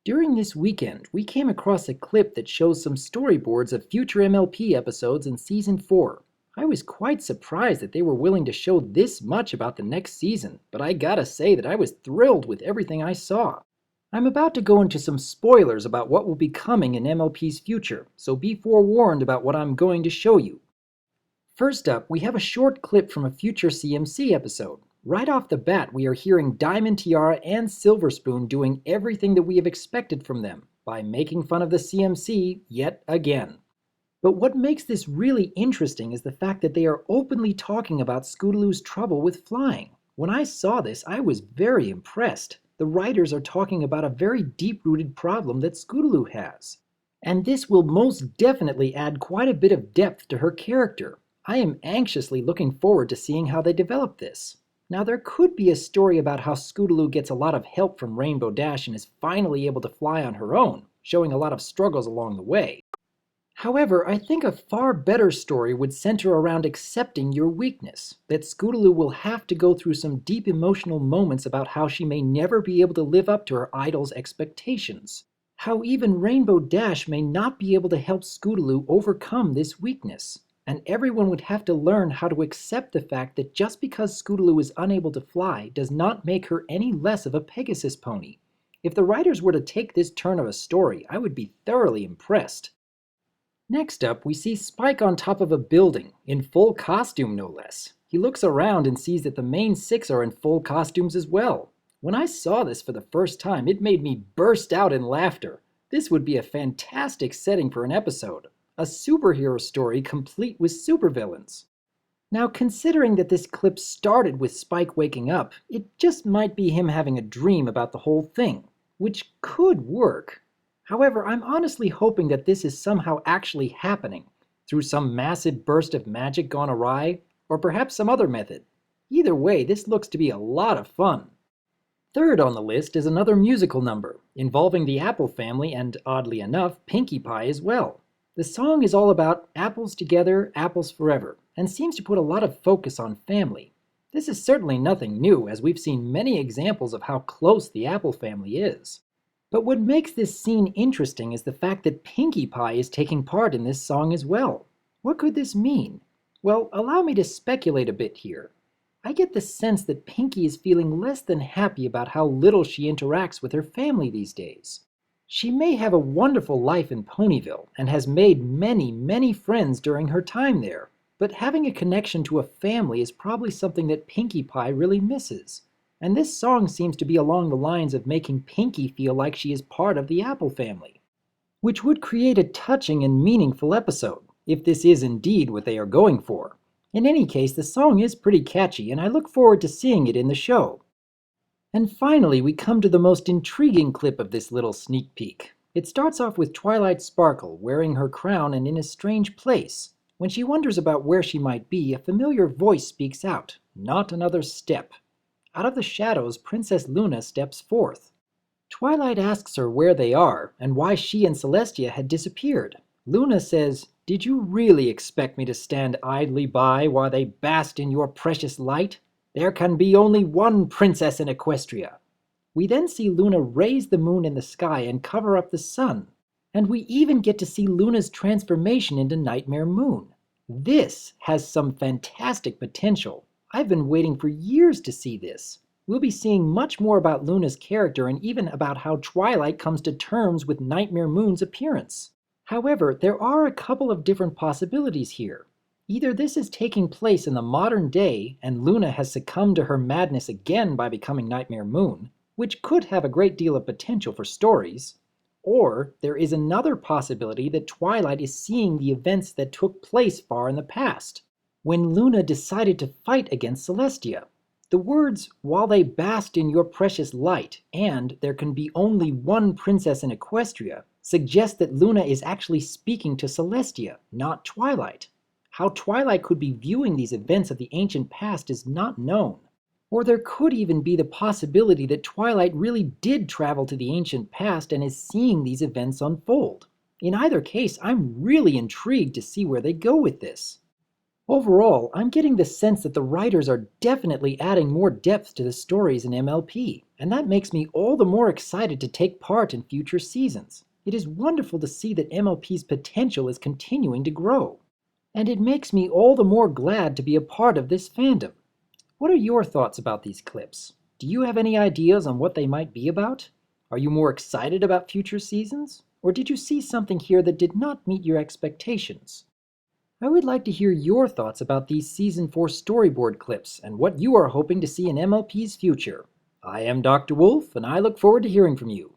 During this weekend, we came across a clip that shows some storyboards of future MLP episodes in Season 4. I was quite surprised that they were willing to show this much about the next season, but I gotta say that I was thrilled with everything I saw. I'm about to go into some spoilers about what will be coming in MLP's future, so be forewarned about what I'm going to show you. First up, we have a short clip from a future CMC episode. Right off the bat, we are hearing Diamond Tiara and Silver Spoon doing everything that we have expected from them, by making fun of the CMC yet again. But what makes this really interesting is the fact that they are openly talking about Scootaloo's trouble with flying. When I saw this, I was very impressed. The writers are talking about a very deep-rooted problem that Scootaloo has. And this will most definitely add quite a bit of depth to her character. I am anxiously looking forward to seeing how they develop this. Now, there could be a story about how Scootaloo gets a lot of help from Rainbow Dash and is finally able to fly on her own, showing a lot of struggles along the way. However, I think a far better story would center around accepting your weakness, that Scootaloo will have to go through some deep emotional moments about how she may never be able to live up to her idol's expectations. How even Rainbow Dash may not be able to help Scootaloo overcome this weakness. And everyone would have to learn how to accept the fact that just because Scootaloo is unable to fly does not make her any less of a Pegasus pony. If the writers were to take this turn of a story, I would be thoroughly impressed. Next up, we see Spike on top of a building, in full costume no less. He looks around and sees that the main six are in full costumes as well. When I saw this for the first time, it made me burst out in laughter. This would be a fantastic setting for an episode. A superhero story complete with supervillains. Now, considering that this clip started with Spike waking up, it just might be him having a dream about the whole thing, which could work. However, I'm honestly hoping that this is somehow actually happening, through some massive burst of magic gone awry, or perhaps some other method. Either way, this looks to be a lot of fun. Third on the list is another musical number, involving the Apple family and, oddly enough, Pinkie Pie as well. The song is all about apples together, apples forever, and seems to put a lot of focus on family. This is certainly nothing new, as we've seen many examples of how close the Apple family is. But what makes this scene interesting is the fact that Pinkie Pie is taking part in this song as well. What could this mean? Well, allow me to speculate a bit here. I get the sense that Pinkie is feeling less than happy about how little she interacts with her family these days. She may have a wonderful life in Ponyville and has made many friends during her time there, but having a connection to a family is probably something that Pinkie Pie really misses. And this song seems to be along the lines of making Pinkie feel like she is part of the Apple family, which would create a touching and meaningful episode, if this is indeed what they are going for. In any case, the song is pretty catchy, and I look forward to seeing it in the show. And finally, we come to the most intriguing clip of this little sneak peek. It starts off with Twilight Sparkle wearing her crown and in a strange place. When she wonders about where she might be, a familiar voice speaks out, "Not another step." Out of the shadows, Princess Luna steps forth. Twilight asks her where they are, and why she and Celestia had disappeared. Luna says, "Did you really expect me to stand idly by while they basked in your precious light? There can be only one princess in Equestria." We then see Luna raise the moon in the sky and cover up the sun. And we even get to see Luna's transformation into Nightmare Moon. This has some fantastic potential. I've been waiting for years to see this. We'll be seeing much more about Luna's character and even about how Twilight comes to terms with Nightmare Moon's appearance. However, there are a couple of different possibilities here. Either this is taking place in the modern day and Luna has succumbed to her madness again by becoming Nightmare Moon, which could have a great deal of potential for stories, or there is another possibility that Twilight is seeing the events that took place far in the past, when Luna decided to fight against Celestia. The words, "while they basked in your precious light," and "there can be only one princess in Equestria," suggest that Luna is actually speaking to Celestia, not Twilight. How Twilight could be viewing these events of the ancient past is not known. Or there could even be the possibility that Twilight really did travel to the ancient past and is seeing these events unfold. In either case, I'm really intrigued to see where they go with this. Overall, I'm getting the sense that the writers are definitely adding more depth to the stories in MLP. and that makes me all the more excited to take part in future seasons. It is wonderful to see that MLP's potential is continuing to grow, and it makes me all the more glad to be a part of this fandom. What are your thoughts about these clips? Do you have any ideas on what they might be about? Are you more excited about future seasons? Or did you see something here that did not meet your expectations? I would like to hear your thoughts about these Season 4 storyboard clips and what you are hoping to see in MLP's future. I am DRWolf, and I look forward to hearing from you.